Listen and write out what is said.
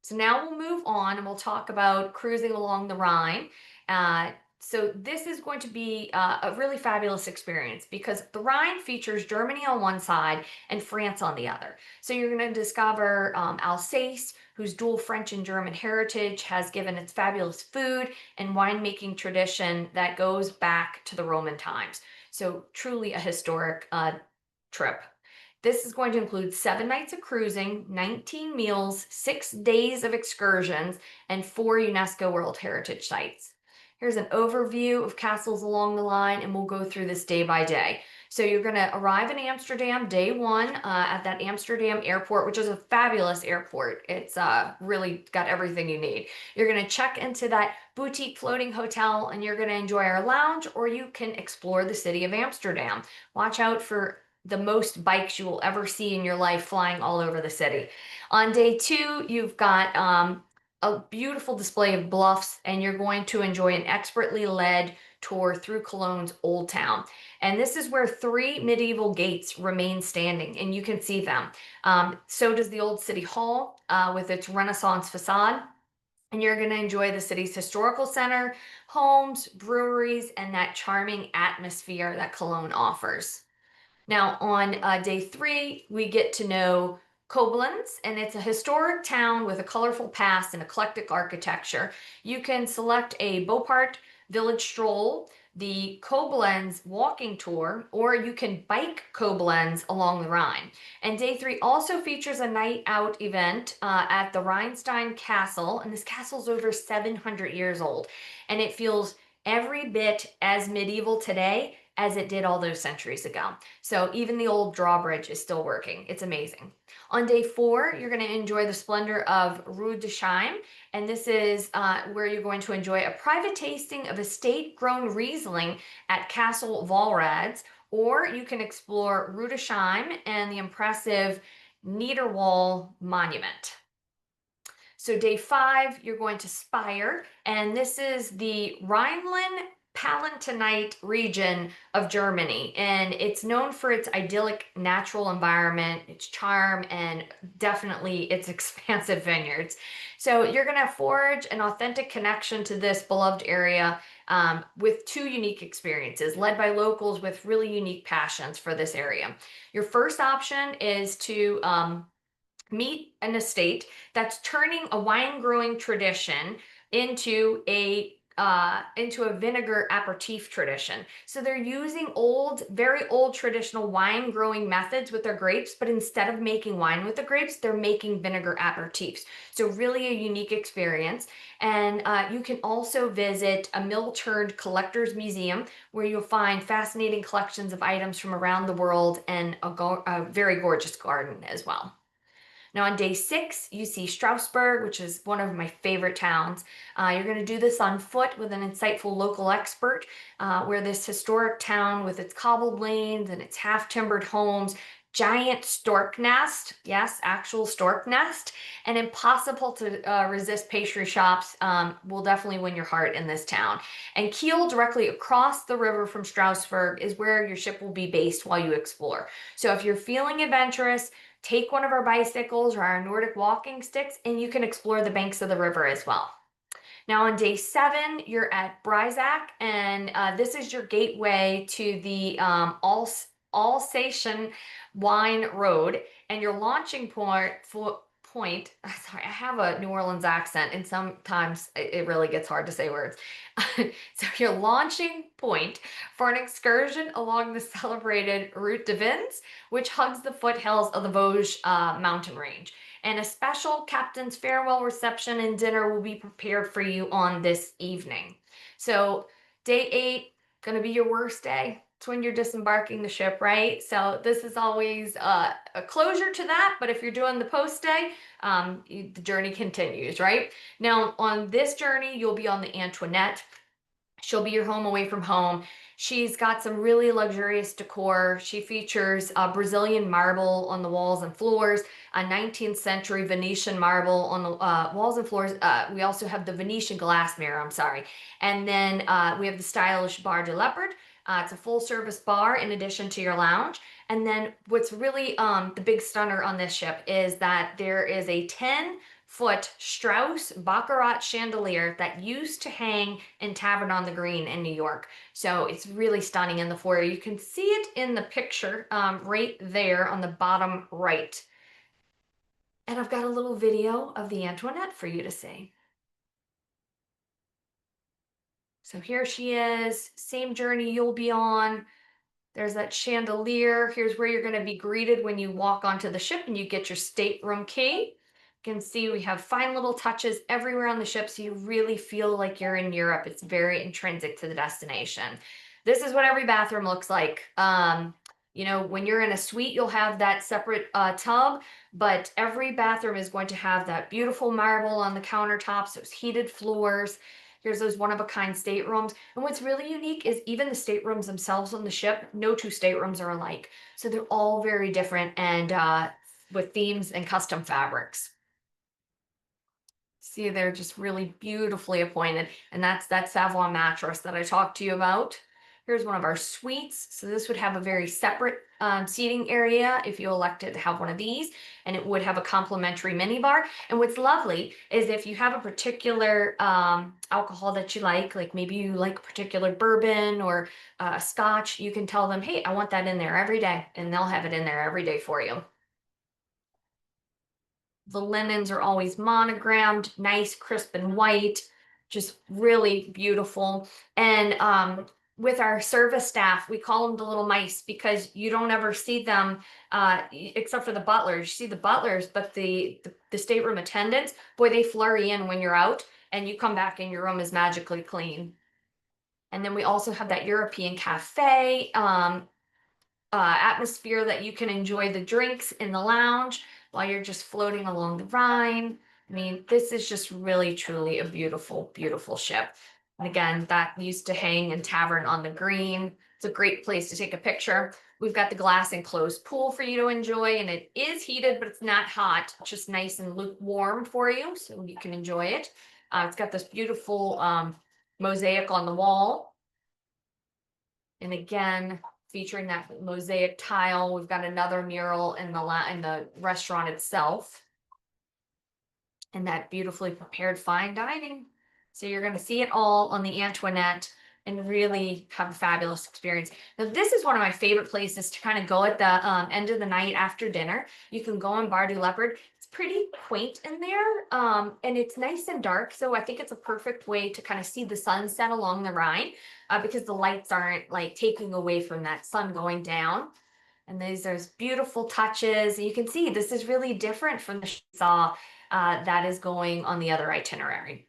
So now we'll move on and we'll talk about cruising along the Rhine. Uh, so this is going to be a really fabulous experience because the Rhine features Germany on one side and France on the other. So you're going to discover Alsace, whose dual French and German heritage has given its fabulous food and winemaking tradition that goes back to the Roman times. So truly a historic trip. This is going to include 7 nights of cruising, 19 meals, 6 days of excursions, and 4 UNESCO World Heritage Sites. Here's an overview of castles along the line, and we'll go through this day by day. So you're going to arrive in Amsterdam day one at that Amsterdam airport, which is a fabulous airport. It's really got everything you need. You're going to check into that boutique floating hotel, and you're going to enjoy our lounge, or you can explore the city of Amsterdam. Watch out for the most bikes you will ever see in your life flying all over the city. On day two, you've got a beautiful display of bluffs, and you're going to enjoy an expertly led tour through Cologne's Old Town. And this is where 3 medieval gates remain standing, and you can see them. So does the old City Hall with its Renaissance facade. And you're going to enjoy the city's historical center, homes, breweries, and that charming atmosphere that Cologne offers. Now, on day three, we get to know Koblenz, and it's a historic town with a colorful past and eclectic architecture. You can select a Beaupart village stroll, the Koblenz walking tour, or you can bike Koblenz along the Rhine. And day three also features a night out event at the Rhinestein Castle, and this castle is over 700 years old, and it feels every bit as medieval today as it did all those centuries ago. So even the old drawbridge is still working. It's amazing. On day four, you're going to enjoy the splendor of Rudesheim, and this is where you're going to enjoy a private tasting of estate-grown Riesling at Castle Walrads, or you can explore Rudesheim and the impressive Niederwall Monument. So day five, you're going to Speyer, and this is the Rhineland Palatinate region of Germany, and it's known for its idyllic natural environment, its charm, and definitely its expansive vineyards. So you're going to forge an authentic connection to this beloved area with 2 unique experiences led by locals with really unique passions for this area. Your first option is to meet an estate that's turning a wine growing tradition into a vinegar aperitif tradition. So they're using very old traditional wine growing methods with their grapes, but instead of making wine with the grapes, they're making vinegar aperitifs. So really a unique experience. And you can also visit a mill-turned collector's museum where you'll find fascinating collections of items from around the world and a very gorgeous garden as well. Now, on day six, you see Strasbourg, which is one of my favorite towns. You're going to do this on foot with an insightful local expert, where this historic town with its cobbled lanes and its half-timbered homes, giant stork nest, yes, actual stork nest, and impossible to resist pastry shops will definitely win your heart in this town. And Kiel, directly across the river from Strasbourg, is where your ship will be based while you explore. So if you're feeling adventurous, take one of our bicycles or our Nordic walking sticks, and you can explore the banks of the river as well. Now on day seven, you're at Breisach, and this is your gateway to the Alsatian Wine Road, and your launching point. Sorry, I have a New Orleans accent, and sometimes it really gets hard to say words. So your launching point for an excursion along the celebrated Route de Vins, which hugs the foothills of the Vosges mountain range. And a special captain's farewell reception and dinner will be prepared for you on this evening. So day eight, gonna be your worst day. It's when you're disembarking the ship, right? So this is always a closure to that, but if you're doing the post day, the journey continues, right? Now, on this journey, you'll be on the Antoinette. She'll be your home away from home. She's got some really luxurious decor. She features Brazilian marble on the walls and floors, a 19th century Venetian marble on the walls and floors. We also have the Venetian glass mirror, I'm sorry. And then we have the stylish Bar de Leopard. It's a full service bar in addition to your lounge. And then what's really the big stunner on this ship is that there is a 10 foot Strauss Baccarat chandelier that used to hang in Tavern on the Green in New York. So it's really stunning in the foyer. You can see it in the picture right there on the bottom right. And I've got a little video of the Antoinette for you to see. So here she is, same journey you'll be on. There's that chandelier. Here's where you're going to be greeted when you walk onto the ship and you get your stateroom key. You can see we have fine little touches everywhere on the ship, so you really feel like you're in Europe. It's very intrinsic to the destination. This is what every bathroom looks like. When you're in a suite, you'll have that separate tub, but every bathroom is going to have that beautiful marble on the countertops, those heated floors. Here's those one-of-a-kind staterooms. And what's really unique is even the staterooms themselves on the ship, no two staterooms are alike. So they're all very different and with themes and custom fabrics. See, they're just really beautifully appointed. And that's that Savoie mattress that I talked to you about. Here's one of our suites. So this would have a very separate seating area if you elected to have one of these, and it would have a complimentary minibar. And what's lovely is if you have a particular alcohol that you like maybe you like a particular bourbon or scotch, you can tell them, hey, I want that in there every day, and they'll have it in there every day for you. The linens are always monogrammed, nice, crisp and white, just really beautiful. And with our service staff, we call them the little mice because you don't ever see them except for the butlers. You see the butlers, but the stateroom attendants, boy, they flurry in when you're out, and you come back and your room is magically clean. And then we also have that European cafe atmosphere that you can enjoy the drinks in the lounge while you're just floating along the Rhine. I mean, this is just really, truly a beautiful, beautiful ship. And again, that used to hang in Tavern on the Green. It's a great place to take a picture. We've got the glass enclosed pool for you to enjoy, and it is heated, but it's not hot. It's just nice and lukewarm for you, so you can enjoy it. It's got this beautiful mosaic on the wall. And again, featuring that mosaic tile. We've got another mural in the restaurant itself. And that beautifully prepared fine dining. So you're going to see it all on the Antoinette and really have a fabulous experience. Now, this is one of my favorite places to kind of go at the end of the night after dinner. You can go on Bar du Leopard. It's pretty quaint in there, and it's nice and dark. So I think it's a perfect way to kind of see the sunset along the Rhine because the lights aren't like taking away from that sun going down. And there's beautiful touches. You can see this is really different from the saw that is going on the other itinerary.